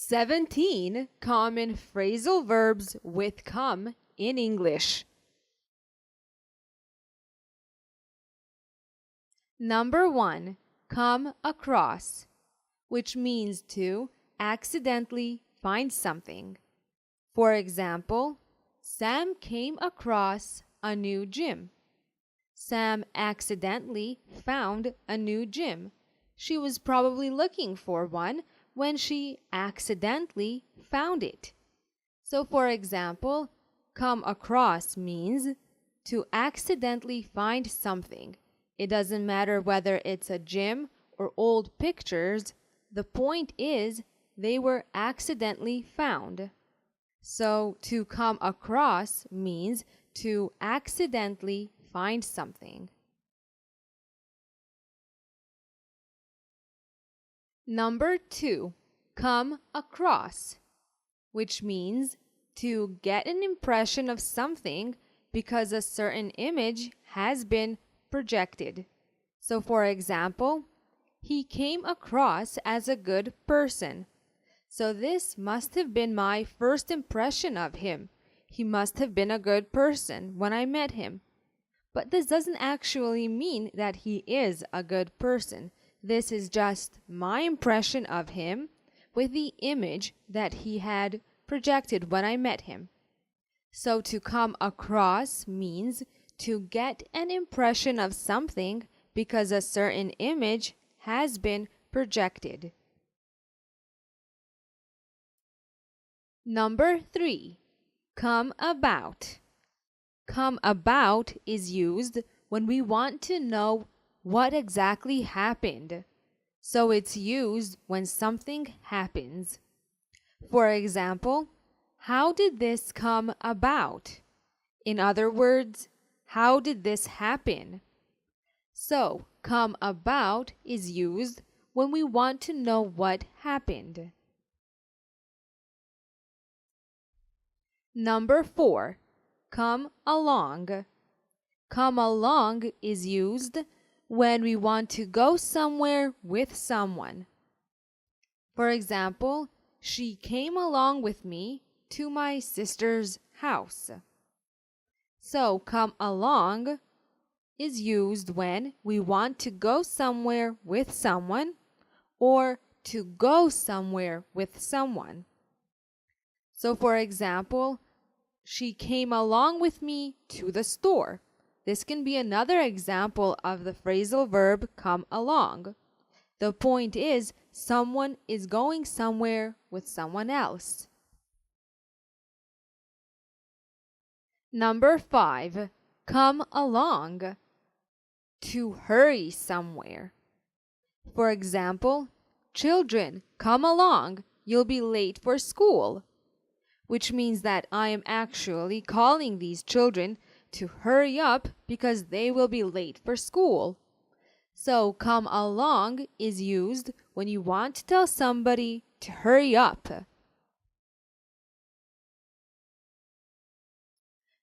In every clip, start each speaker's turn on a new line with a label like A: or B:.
A: 17 common phrasal verbs with come in English. Number 1, come across, which means to accidentally find something. For example, Sam came across a new gym. Sam accidentally found a new gym. She was probably looking for one when she accidentally found it. So, for example, come across means to accidentally find something. It doesn't matter whether it's a gym or old pictures. The point is they were accidentally found. So, to come across means to accidentally find something. Number 2, come across, which means to get an impression of something because a certain image has been projected. So, for example, he came across as a good person. So this must have been my first impression of him. He must have been a good person when I met him. But this doesn't actually mean that he is a good person. This is just my impression of him with the image that he had projected when I met him. So to come across means to get an impression of something because a certain image has been projected. Number 3, come about. Come about is used when we want to know what exactly happened. So it's used when something happens. For example, how did this come about? In other words, how did this happen? So, come about is used when we want to know what happened. Number 4, come along. Come along is used when we want to go somewhere with someone. For example, she came along with me to my sister's house. So, come along is used when we want to go somewhere with someone or to go somewhere with someone. So, for example, she came along with me to the store. This can be another example of the phrasal verb come along. The point is, someone is going somewhere with someone else. Number 5, come along. To hurry somewhere. For example, children, come along, you'll be late for school. Which means that I am actually calling these children to hurry up because they will be late for school. So, come along is used when you want to tell somebody to hurry up.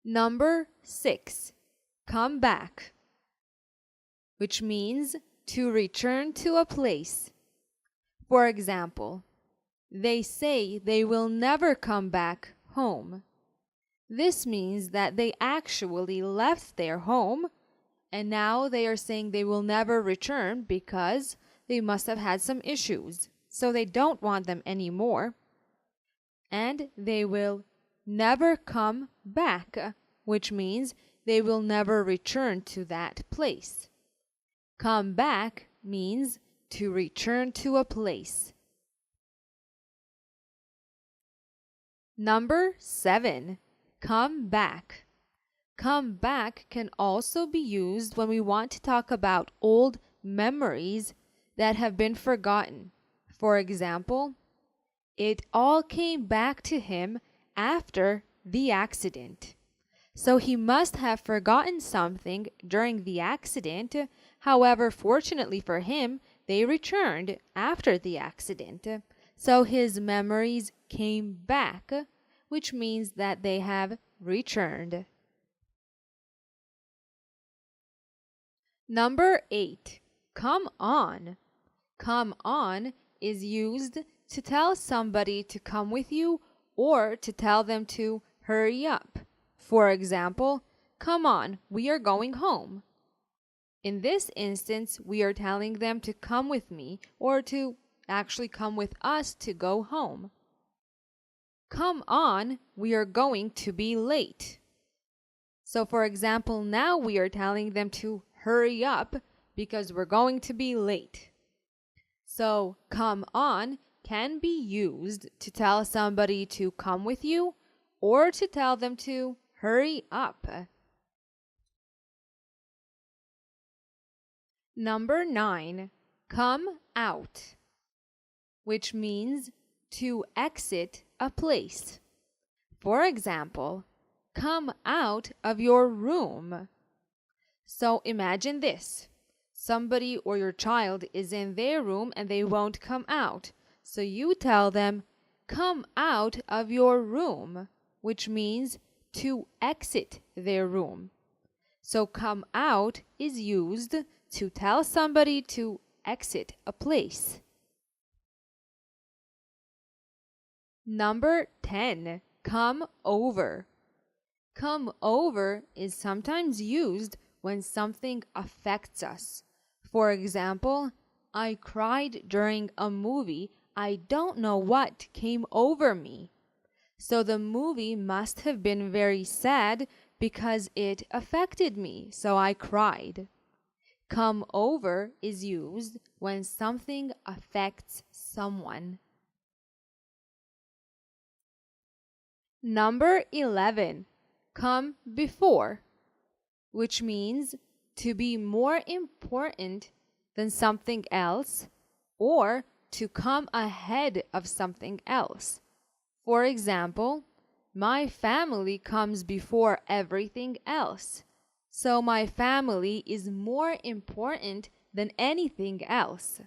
A: Number 6, come back, which means to return to a place. For example, they say they will never come back home. This means that they actually left their home and now they are saying they will never return because they must have had some issues. So they don't want them anymore. And they will never come back, which means they will never return to that place. Come back means to return to a place. Number 7, come back. Come back can also be used when we want to talk about old memories that have been forgotten. For example, it all came back to him after the accident. So he must have forgotten something during the accident. However, fortunately for him, they returned after the accident. So his memories came back, which means that they have returned. Number 8, come on. Come on is used to tell somebody to come with you or to tell them to hurry up. For example, come on, we are going home. In this instance, we are telling them to come with me or to actually come with us to go home. Come on, we are going to be late. So for example, now we are telling them to hurry up because we're going to be late. So come on can be used to tell somebody to come with you or to tell them to hurry up. Number 9, come out, which means to exit a place. For example, come out of your room. So imagine this. Somebody or your child is in their room and they won't come out. So you tell them, come out of your room, which means to exit their room. So come out is used to tell somebody to exit a place. Number 10, come over. Come over is sometimes used when something affects us. For example, I cried during a movie. I don't know what came over me. So the movie must have been very sad because it affected me, so I cried. Come over is used when something affects someone. Number 11, come before, which means to be more important than something else or to come ahead of something else. For example, my family comes before everything else. So my family is more important than anything else.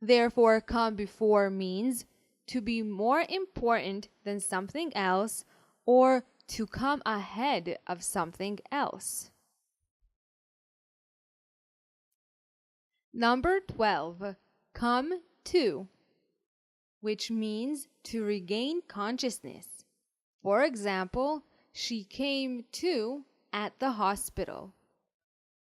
A: Therefore, come before means to be more important than something else or to come ahead of something else. Number 12, come to, which means to regain consciousness. For example, she came to at the hospital.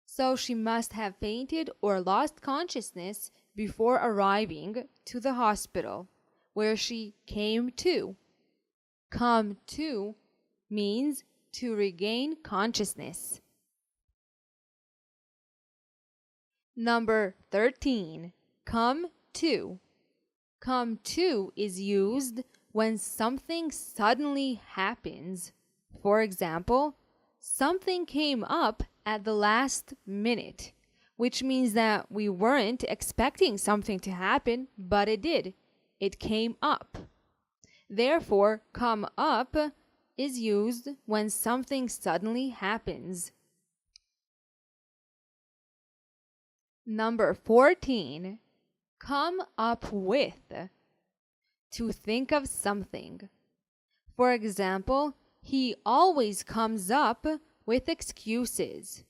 A: So she must have fainted or lost consciousness before arriving to the hospital, where she came to. Come to means to regain consciousness. Number 13, come to. Come to is used when something suddenly happens. For example, something came up at the last minute, which means that we weren't expecting something to happen, but it did. It came up. Therefore, come up is used when something suddenly happens. Number 14, come up with, to think of something. For example, he always comes up with excuses,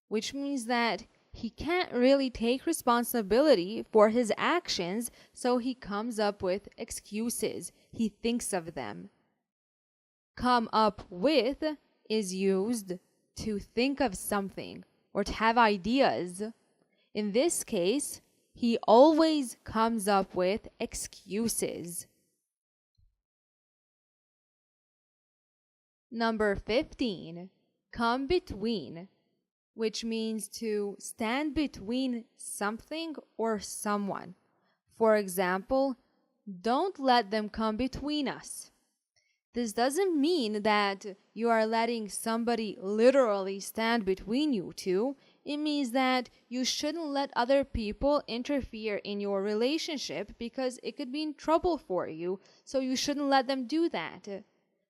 A: which means that he can't really take responsibility for his actions, so he comes up with excuses. He thinks of them. Come up with is used to think of something or to have ideas. In this case, he always comes up with excuses. Number 15, come between, which means to stand between something or someone. For example, don't let them come between us. This doesn't mean that you are letting somebody literally stand between you two. It means that you shouldn't let other people interfere in your relationship because it could be in trouble for you, so you shouldn't let them do that.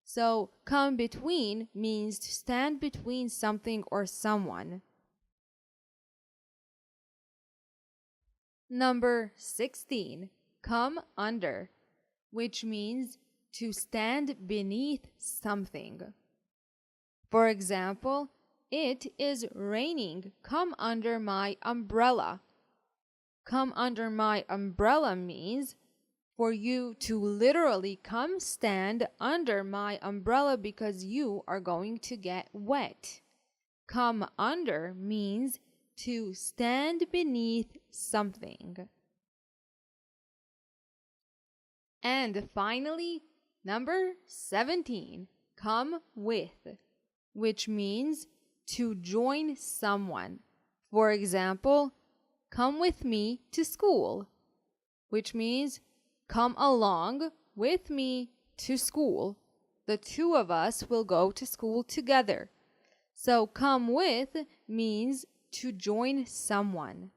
A: So, come between means to stand between something or someone. Number 16, come under, which means to stand beneath something. For example, it is raining. Come under my umbrella. come under my umbrella means for you to literally come stand under my umbrella because you are going to get wet. Come under means to stand beneath something. And finally, number 17, come with, which means to join someone. For example, come with me to school, which means come along with me to school. The two of us will go to school together. So come with means to join someone.